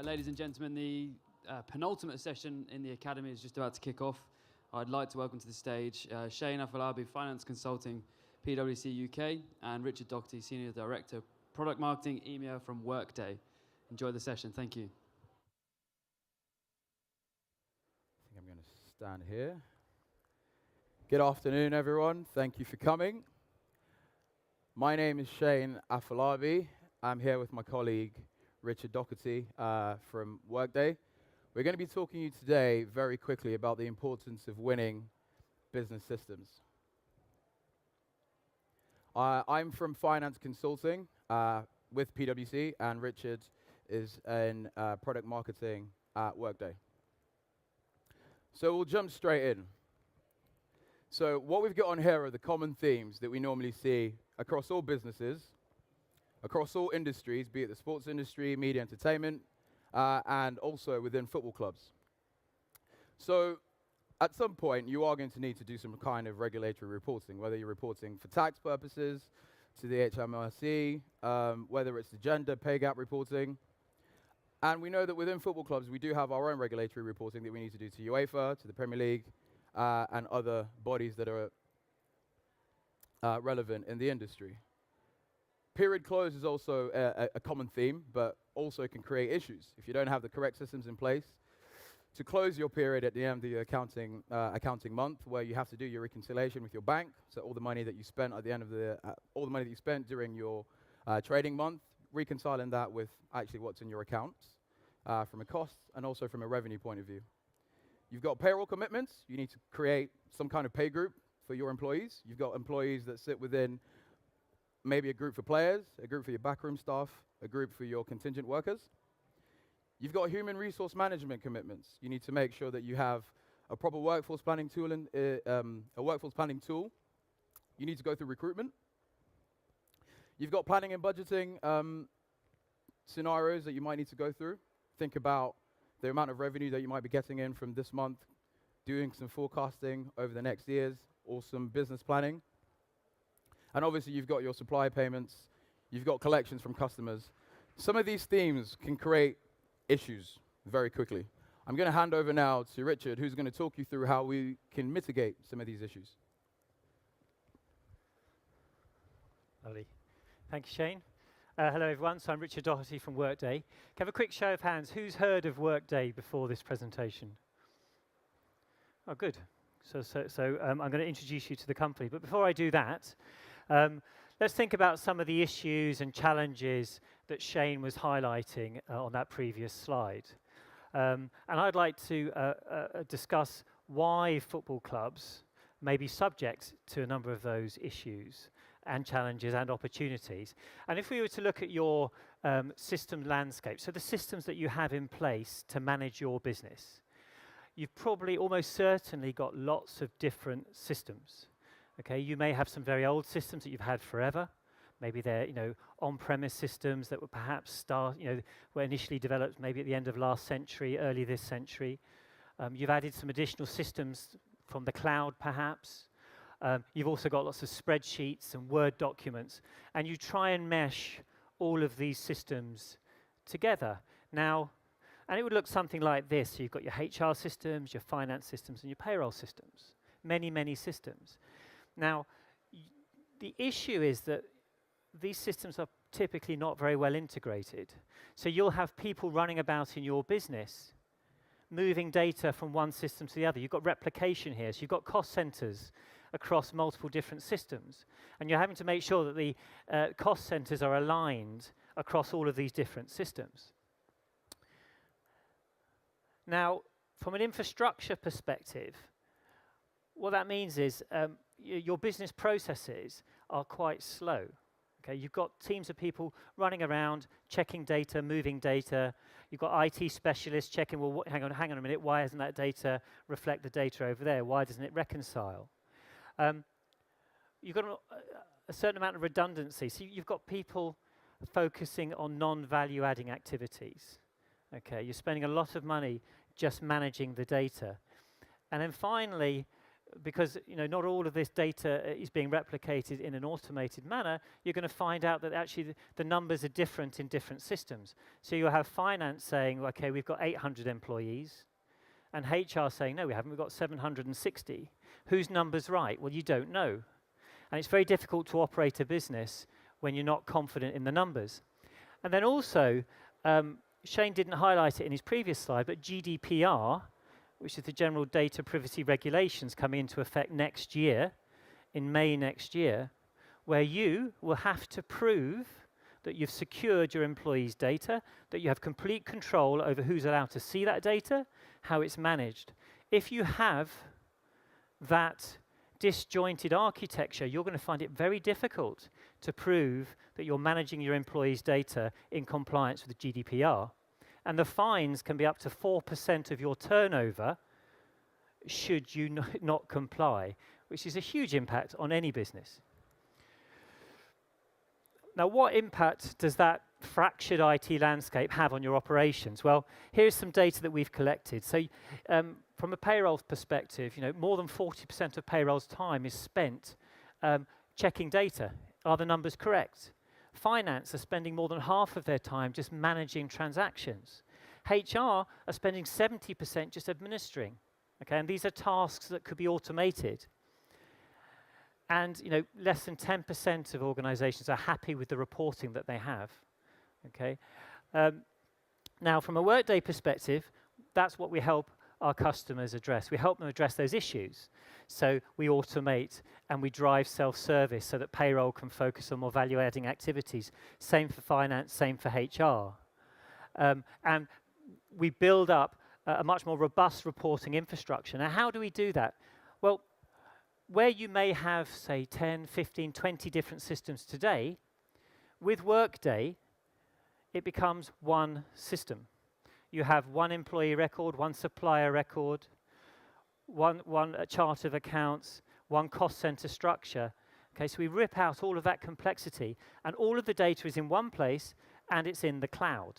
Ladies and gentlemen, the penultimate session in the Academy is just about to kick off. I'd like to welcome to the stage Shane Afolabi, Finance Consulting, PwC UK, and Richard Doherty, Senior Director, Product Marketing, EMEA from Workday. Enjoy the session. Thank you. I think I'm going to stand here. Good afternoon, everyone. Thank you for coming. My name is Shane Afolabi. I'm here with my colleague, Richard Doherty from Workday. We're going to be talking to you today very quickly about the importance of winning business systems. I'm from Finance Consulting with PwC, and Richard is in Product Marketing at Workday. So we'll jump straight in. So what we've got on here are the common themes that we normally see across all businesses, across all industries, be it the sports industry, media, entertainment, and also within football clubs. So at some point, you are going to need to do some kind of regulatory reporting, whether you're reporting for tax purposes to the HMRC, whether it's the gender pay gap reporting. And we know that within football clubs, we do have our own regulatory reporting that we need to do to UEFA, to the Premier League, and other bodies that are relevant in the industry. Period close is also a common theme, but also can create issues. If you don't have the correct systems in place to close your period at the end of the accounting month, where you have to do your reconciliation with your bank, so all the money that you spent at the end of all the money that you spent during your trading month, reconciling that with actually what's in your accounts from a cost and also from a revenue point of view. You've got payroll commitments. You need to create some kind of pay group for your employees. You've got employees that sit within maybe a group for players, a group for your backroom staff, a group for your contingent workers. You've got human resource management commitments. You need to make sure that you have a proper workforce planning tool and a workforce planning tool. You need to go through recruitment. You've got planning and budgeting scenarios that you might need to go through. Think about the amount of revenue that you might be getting in from this month, doing some forecasting over the next years, or some business planning. And obviously, you've got your supply payments, you've got collections from customers. Some of these themes can create issues very quickly. I'm going to hand over now to Richard, who's going to talk you through how we can mitigate some of these issues. Lovely. Thank you, Shane. Hello, everyone. So I'm Richard Doherty from Workday. Can I have a quick show of hands? Who's heard of Workday before this presentation? Oh, good. So I'm going to introduce you to the company. But before I do that, let's think about some of the issues and challenges that Shane was highlighting on that previous slide. And I'd like to discuss why football clubs may be subject to a number of those issues and challenges and opportunities. And if we were to look at your system landscape, so the systems that you have in place to manage your business, you've probably almost certainly got lots of different systems. Okay, you may have some very old systems that you've had forever. Maybe they're on-premise systems that were perhaps were initially developed maybe at the end of last century, early this century. You've added some additional systems from the cloud, perhaps. You've also got lots of spreadsheets and Word documents, and you try and mesh all of these systems together. Now, and it would look something like this. So you've got your HR systems, your finance systems, and your payroll systems. Many, many systems. Now, the issue is that these systems are typically not very well integrated. So you'll have people running about in your business, moving data from one system to the other. You've got replication here. So you've got cost centers across multiple different systems. And you're having to make sure that the cost centers are aligned across all of these different systems. Now, from an infrastructure perspective, what that means is your business processes are quite slow. Okay, you've got teams of people running around, checking data, moving data. You've got IT specialists checking, well, hang on a minute, why doesn't that data reflect the data over there? Why doesn't it reconcile? You've got a certain amount of redundancy. So you've got people focusing on non-value adding activities. Okay, you're spending a lot of money just managing the data. And then finally, because not all of this data is being replicated in an automated manner, you're going to find out that actually the numbers are different in different systems. So you'll have finance saying, okay, we've got 800 employees, and HR saying, no, we haven't, we've got 760. Whose number's right? Well, you don't know. And it's very difficult to operate a business when you're not confident in the numbers. And then also, Shane didn't highlight it in his previous slide, but GDPR, which is the General Data Privacy Regulations, coming into effect next year, in May next year, where you will have to prove that you've secured your employees' data, that you have complete control over who's allowed to see that data, how it's managed. If you have that disjointed architecture, you're going to find it very difficult to prove that you're managing your employees' data in compliance with the GDPR. And the fines can be up to 4% of your turnover should you not comply, which is a huge impact on any business. Now, what impact does that fractured IT landscape have on your operations? Well, here's some data that we've collected. So from a payroll perspective, more than 40% of payroll's time is spent checking data. Are the numbers correct? Finance are spending more than half of their time just managing transactions. HR are spending 70% just administering. Okay, and these are tasks that could be automated. And less than 10% of organizations are happy with the reporting that they have. Okay. Now, from a Workday perspective, that's what we help our customers address. We help them address those issues. So we automate and we drive self-service so that payroll can focus on more value-adding activities. Same for finance, same for HR. And we build up a much more robust reporting infrastructure. Now, how do we do that? Well, where you may have, say, 10, 15, 20 different systems today, with Workday, it becomes one system. You have one employee record, one supplier record, one chart of accounts, one cost center structure. Okay, so we rip out all of that complexity, and all of the data is in one place, and it's in the cloud.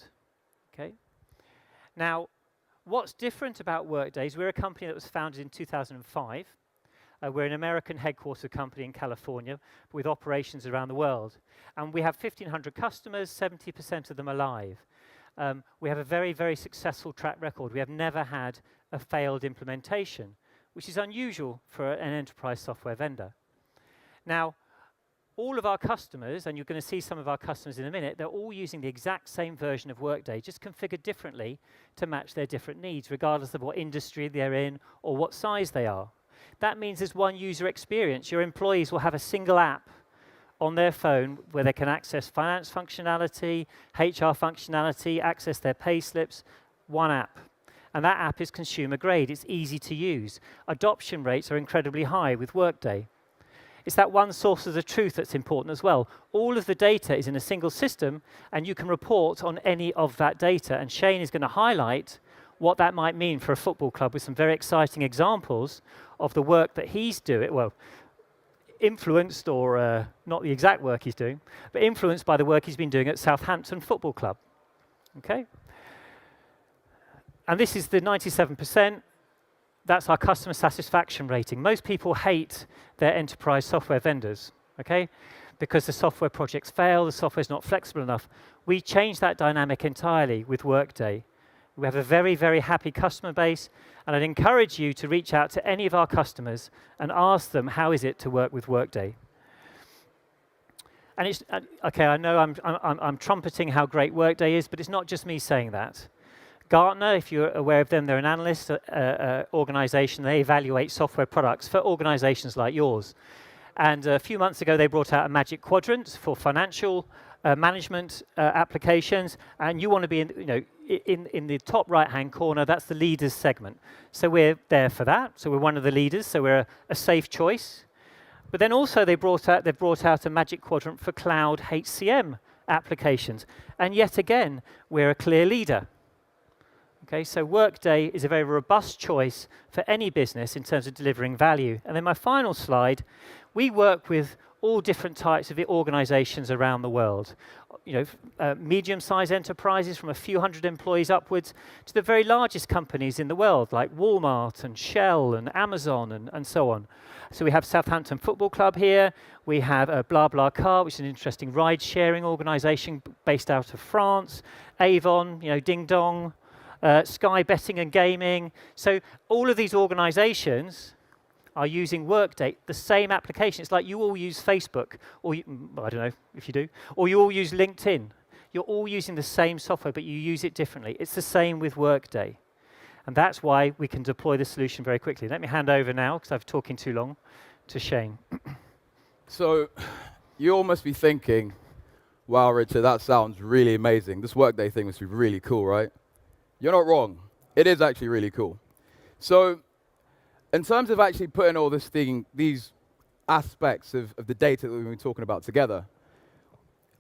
Okay. Now, what's different about Workday is we're a company that was founded in 2005. We're an American headquartered company in California with operations around the world. And we have 1,500 customers, 70% of them are live. We have a very, very successful track record. We have never had a failed implementation, which is unusual for an enterprise software vendor. Now, all of our customers, and you're going to see some of our customers in a minute, they're all using the exact same version of Workday, just configured differently to match their different needs, regardless of what industry they're in or what size they are. That means there's one user experience. Your employees will have a single app on their phone where they can access finance functionality, HR functionality, access their pay slips, one app. And that app is consumer grade. It's easy to use. Adoption rates are incredibly high with Workday. It's that one source of the truth that's important as well. All of the data is in a single system, and you can report on any of that data. And Shane is going to highlight what that might mean for a football club with some very exciting examples of the work that he's doing, well, influenced, or not the exact work he's doing, but influenced by the work he's been doing at Southampton Football Club. Okay? And this is the 97%. That's our customer satisfaction rating. Most people hate their enterprise software vendors, okay? Because the software projects fail, the software's not flexible enough. We changed that dynamic entirely with Workday. We have a very, very happy customer base, and I'd encourage you to reach out to any of our customers and ask them how is it to work with Workday. And it's okay. I know I'm trumpeting how great Workday is, but it's not just me saying that. Gartner, if you're aware of them, they're an analyst organization. They evaluate software products for organizations like yours. And a few months ago, they brought out a magic quadrant for financial management applications, and you want to be in the top right-hand corner. That's the leaders segment. So we're there for that. So we're one of the leaders. So we're a safe choice. But then also they've brought out a magic quadrant for cloud HCM applications, and yet again we're a clear leader. Okay, so Workday is a very robust choice for any business in terms of delivering value. And then my final slide, we work with all different types of organizations around the world. Medium-sized enterprises from a few hundred employees upwards to the very largest companies in the world, like Walmart and Shell and Amazon and so on. So we have Southampton Football Club here. We have BlaBlaCar, which is an interesting ride-sharing organization based out of France. Avon, Ding Dong, Sky Betting and Gaming. So all of these organizations are using Workday, the same application. It's like you all use Facebook, or I don't know if you do, or you all use LinkedIn. You're all using the same software, but you use it differently. It's the same with Workday. And that's why we can deploy the solution very quickly. Let me hand over now, because I've talking too long, to Shane. So you all must be thinking, wow, Richard, that sounds really amazing. This Workday thing must be really cool, right? You're not wrong. It is actually really cool. So in terms of actually putting all these aspects of the data that we've been talking about together,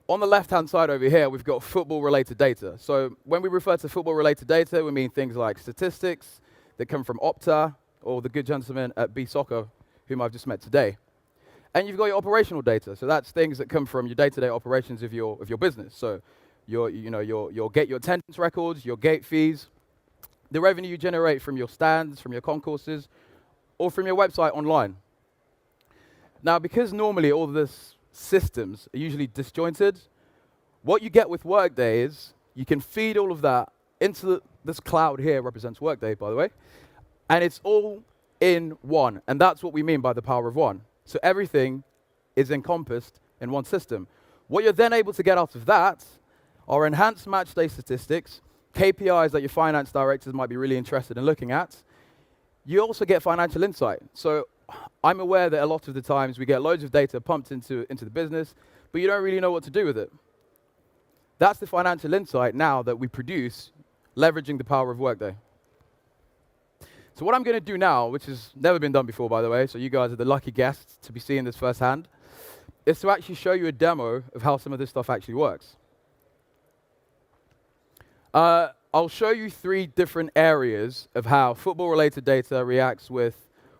on the left-hand side over here, we've got football-related data. So when we refer to football-related data, we mean things like statistics that come from Opta or the good gentleman at B-Soccer, whom I've just met today. And you've got your operational data. So that's things that come from your day-to-day operations of your business. So your attendance records, your gate fees, the revenue you generate from your stands, from your concourses, or from your website online. Now, because normally all of this systems are usually disjointed, what you get with Workday is you can feed all of that into this cloud here, represents Workday, by the way, and it's all in one. And that's what we mean by the power of one. So everything is encompassed in one system. What you're then able to get out of that are enhanced match day statistics, KPIs that your finance directors might be really interested in looking at. You also get financial insight. So I'm aware that a lot of the times we get loads of data pumped into the business, but you don't really know what to do with it. That's the financial insight now that we produce, leveraging the power of Workday. So what I'm going to do now, which has never been done before, by the way, so you guys are the lucky guests to be seeing this firsthand, is to actually show you a demo of how some of this stuff actually works. I'll show you 3 different areas of how football-related data reacts with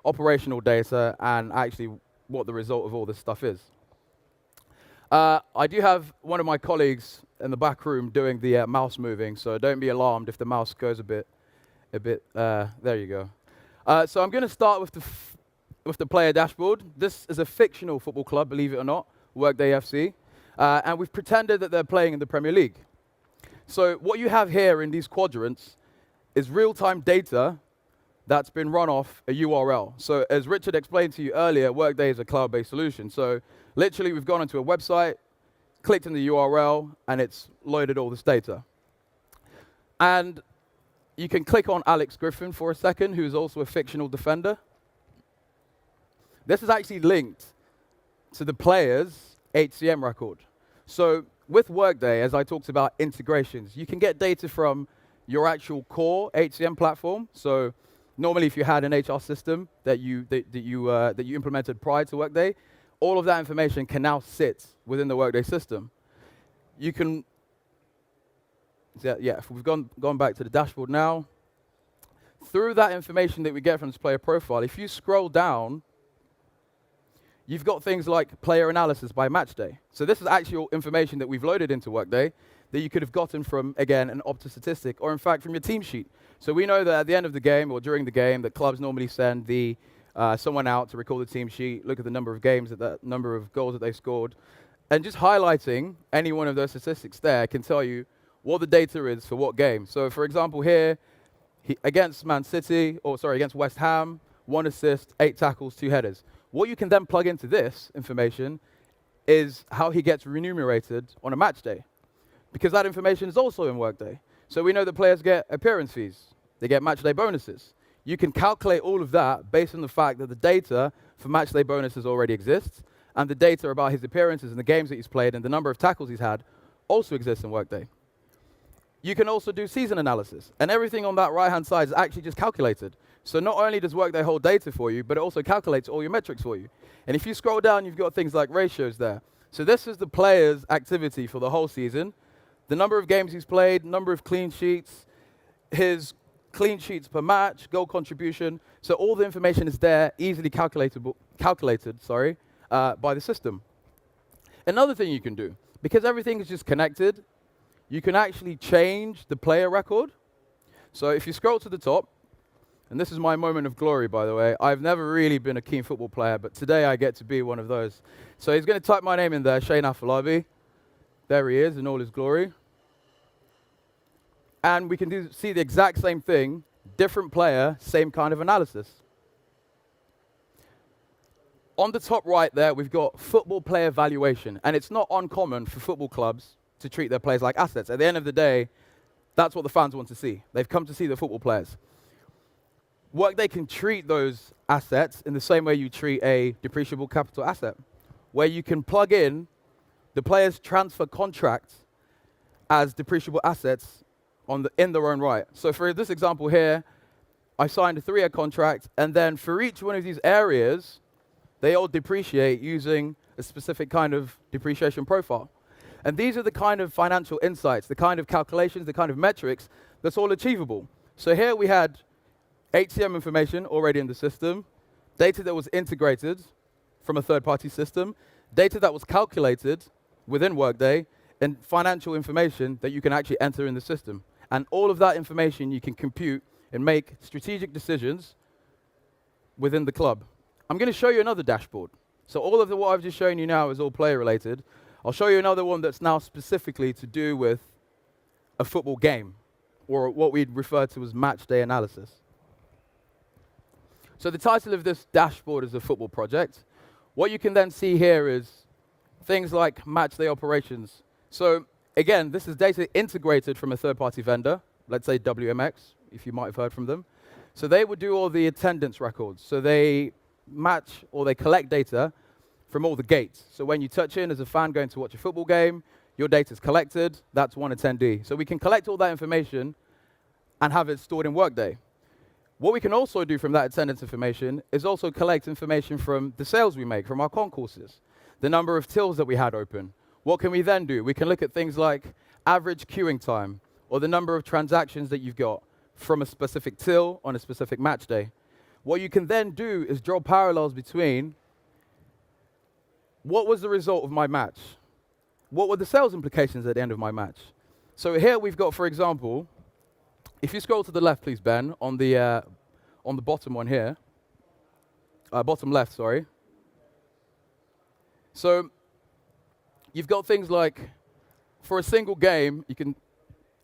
operational data and actually what the result of all this stuff is. I do have one of my colleagues in the back room doing the mouse moving, so don't be alarmed if the mouse goes a bit, there you go. So I'm going to start with the player dashboard. This is a fictional football club, believe it or not, Workday FC, and we've pretended that they're playing in the Premier League. So what you have here in these quadrants is real-time data that's been run off a URL. So as Richard explained to you earlier, Workday is a cloud-based solution. So literally, we've gone into a website, clicked on the URL, and it's loaded all this data. And you can click on Alex Griffin for a second, who's also a fictional defender. This is actually linked to the player's HCM record. So with Workday, as I talked about integrations, you can get data from your actual core HCM platform. So normally, if you had an HR system that you implemented prior to Workday, all of that information can now sit within the Workday system. You can, if we've gone back to the dashboard now, through that information that we get from this player profile, if you scroll down, you've got things like player analysis by match day. So this is actual information that we've loaded into Workday that you could have gotten from, again, an Opta statistic, or in fact, from your team sheet. So we know that at the end of the game, or during the game, that clubs normally send someone out to record the team sheet, look at the number of games, number of goals that they scored, and just highlighting any one of those statistics there can tell you what the data is for what game. So for example here, against against West Ham, 1 assist, 8 tackles, 2 headers. What you can then plug into this information is how he gets remunerated on a match day, because that information is also in Workday. So we know that players get appearance fees. They get match day bonuses. You can calculate all of that based on the fact that the data for match day bonuses already exists, and the data about his appearances and the games that he's played and the number of tackles he's had also exists in Workday. You can also do season analysis, and everything on that right-hand side is actually just calculated. So not only does Workday hold data for you, but it also calculates all your metrics for you. And if you scroll down, you've got things like ratios there. So this is the player's activity for the whole season, the number of games he's played, number of clean sheets, his clean sheets per match, goal contribution. So all the information is there, easily calculated by the system. another thing you can do, because everything is just connected, you can actually change the player record. So if you scroll to the top, and this is my moment of glory, by the way. I've never really been a keen football player, but today I get to be one of those. So he's going to type my name in there, Shane Afolabi. There he is in all his glory. And we can see the exact same thing, different player, same kind of analysis. On the top right there, we've got football player valuation. And it's not uncommon for football clubs to treat their players like assets. At the end of the day, that's what the fans want to see. They've come to see the football players. Workday can treat those assets in the same way you treat a depreciable capital asset, where you can plug in the player's transfer contract as depreciable assets in their own right. So for this example here, I signed a 3-year contract, and then for each one of these areas, they all depreciate using a specific kind of depreciation profile. And these are the kind of financial insights, the kind of calculations, the kind of metrics that's all achievable. So here we had HCM information already in the system, data that was integrated from a third-party system, data that was calculated within Workday, and financial information that you can actually enter in the system. And all of that information you can compute and make strategic decisions within the club. I'm going to show you another dashboard. So all of what I've just shown you now is all player-related. I'll show you another one that's now specifically to do with a football game, or what we'd refer to as match day analysis. So the title of this dashboard is a football project. What you can then see here is things like match day operations. So again, this is data integrated from a third-party vendor, let's say WMX, if you might have heard from them. So they would do all the attendance records. So they match or they collect data from all the gates. So when you touch in as a fan going to watch a football game, your data is collected. That's one attendee. So we can collect all that information and have it stored in Workday. What we can also do from that attendance information is also collect information from the sales we make, from our concourses, the number of tills that we had open. What can we then do? We can look at things like average queuing time, or the number of transactions that you've got from a specific till on a specific match day. What you can then do is draw parallels between what was the result of my match? What were the sales implications at the end of my match? So here we've got, for example, if you scroll to the left, please, Ben, on the bottom one here, bottom left, sorry. So you've got things like, for a single game, you can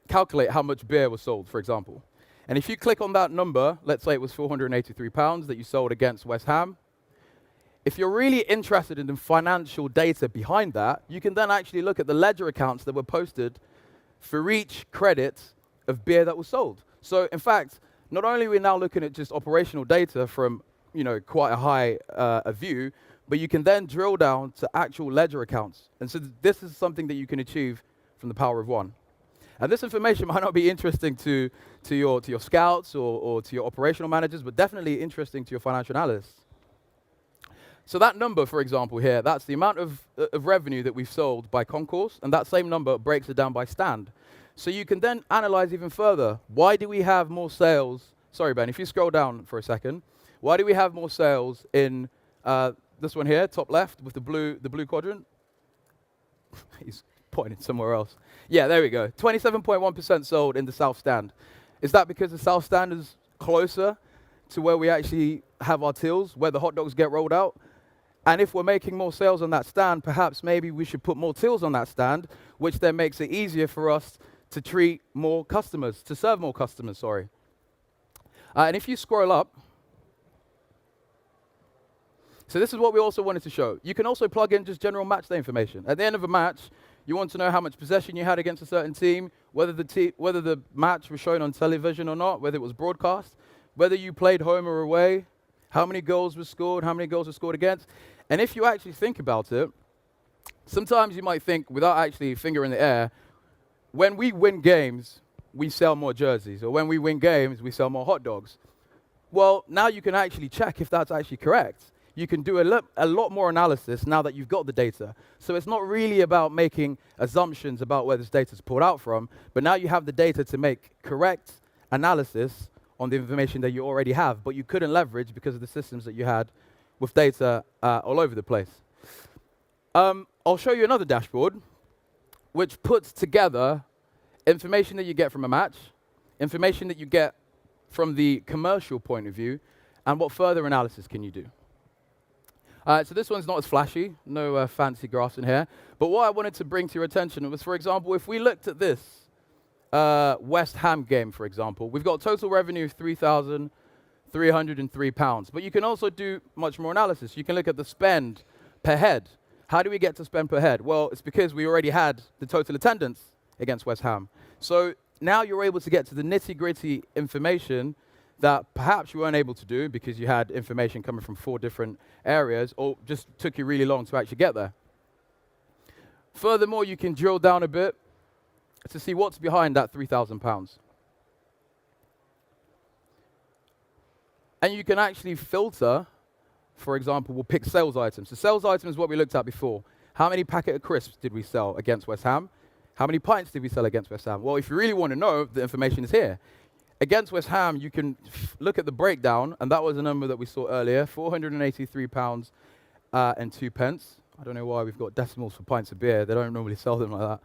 calculate how much beer was sold, for example. And if you click on that number, let's say it was £483 that you sold against West Ham, if you're really interested in the financial data behind that, you can then actually look at the ledger accounts that were posted for each credit of beer that was sold. So in fact, not only are we now looking at just operational data from quite a high view, but you can then drill down to actual ledger accounts. And so this is something that you can achieve from the power of one. And this information might not be interesting to your scouts or to your operational managers, but definitely interesting to your financial analysts. So that number, for example, here, that's the amount of revenue that we've sold by concourse, and that same number breaks it down by stand. So you can then analyze even further. Why do we have more sales? Sorry, Ben, if you scroll down for a second. Why do we have more sales in this one here, top left, with the blue quadrant? He's pointing somewhere else. Yeah, there we go. 27.1% sold in the south stand. Is that because the south stand is closer to where we actually have our tills, where the hot dogs get rolled out? And if we're making more sales on that stand, perhaps maybe we should put more tills on that stand, which then makes it easier for us to treat more customers, to serve more customers, sorry. And if you scroll up, so this is what we also wanted to show. You can also plug in just general match day information. At the end of a match, you want to know how much possession you had against a certain team, whether the match was shown on television or not, whether it was broadcast, whether you played home or away, how many goals were scored, how many goals were scored against. And if you actually think about it, sometimes you might think, without actually finger in the air, when we win games, we sell more jerseys, or when we win games, we sell more hot dogs. Well, now you can actually check if that's actually correct. You can do a lot more analysis now that you've got the data. So it's not really about making assumptions about where this data is pulled out from, but now you have the data to make correct analysis on the information that you already have, but you couldn't leverage because of the systems that you had with data all over the place. I'll show you another dashboard, which puts together information that you get from a match, information that you get from the commercial point of view, and what further analysis can you do. So this one's not as flashy, no fancy graphs in here, but what I wanted to bring to your attention was, for example, if we looked at this West Ham game, for example, we've got total revenue of £3,303, but you can also do much more analysis. You can look at the spend per head. How do we get to spend per head? Well, it's because we already had the total attendance against West Ham. So now you're able to get to the nitty-gritty information that perhaps you weren't able to do because you had information coming from 4 different areas, or just took you really long to actually get there. Furthermore, you can drill down a bit to see what's behind that £3,000. And you can actually filter, for example, we'll pick sales items. So sales items is what we looked at before. How many packet of crisps did we sell against West Ham? How many pints did we sell against West Ham? Well, if you really want to know, the information is here. Against West Ham, you can look at the breakdown, and that was a number that we saw earlier, £483 and 2 pence. I don't know why we've got decimals for pints of beer. They don't normally sell them like that.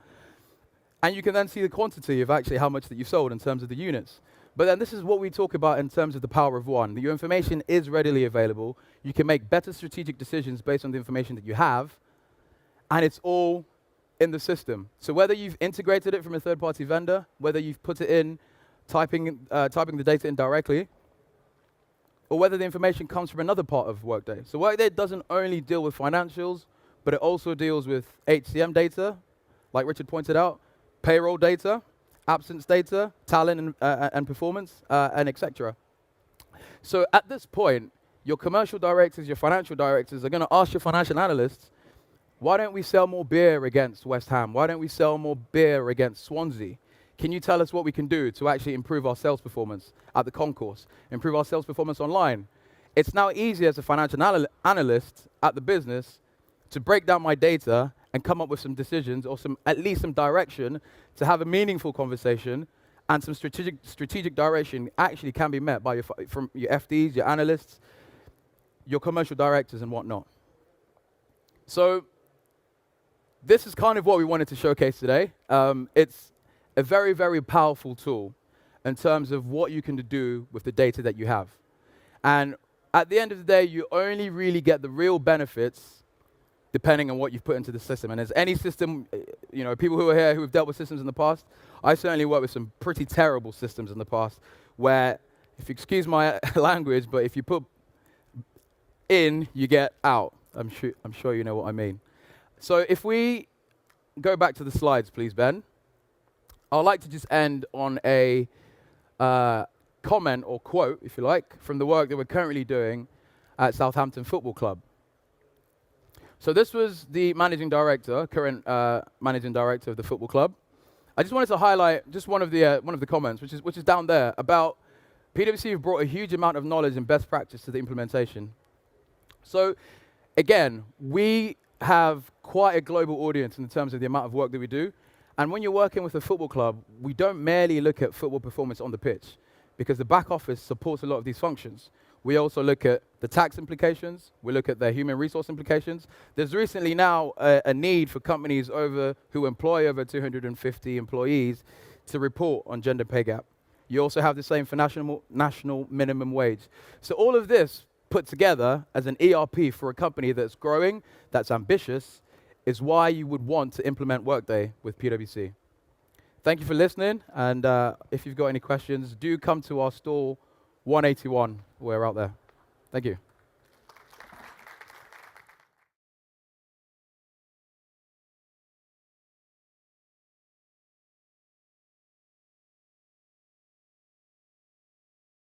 And you can then see the quantity of actually how much that you sold in terms of the units. But then this is what we talk about in terms of the power of one. Your information is readily available. You can make better strategic decisions based on the information that you have, and it's all in the system. So whether you've integrated it from a third-party vendor, whether you've put it in, typing the data in directly, or whether the information comes from another part of Workday. So Workday doesn't only deal with financials, but it also deals with HCM data, like Richard pointed out, payroll data, absence data, talent and performance, and etc. So at this point, your commercial directors, your financial directors are going to ask your financial analysts, why don't we sell more beer against West Ham? Why don't we sell more beer against Swansea? Can you tell us what we can do to actually improve our sales performance at the concourse, improve our sales performance online? It's now easy as a financial analyst at the business to break down my data and come up with some decisions or at least some direction to have a meaningful conversation, and some strategic direction actually can be met by from your FDs, your analysts, your commercial directors and whatnot. So this is kind of what we wanted to showcase today. It's a very, very powerful tool in terms of what you can do with the data that you have. And at the end of the day, you only really get the real benefits depending on what you've put into the system. And as any system, people who are here who have dealt with systems in the past, I certainly worked with some pretty terrible systems in the past where, if you excuse my language, but if you put in, you get out. I'm sure you know what I mean. So if we go back to the slides, please, Ben. I'd like to just end on a comment or quote, if you like, from the work that we're currently doing at Southampton Football Club. So this was the managing director, current managing director of the football club. I just wanted to highlight just one of the comments, which is down there, about PwC have brought a huge amount of knowledge and best practice to the implementation. So again, we have quite a global audience in terms of the amount of work that we do. And when you're working with a football club, we don't merely look at football performance on the pitch, because the back office supports a lot of these functions. We also look at the tax implications. We look at their human resource implications. There's recently now a need for companies who employ over 250 employees to report on gender pay gap. You also have the same for national minimum wage. So all of this put together as an ERP for a company that's growing, that's ambitious, is why you would want to implement Workday with PwC. Thank you for listening, and if you've got any questions, do come to our stall 181. We're out there. Thank you.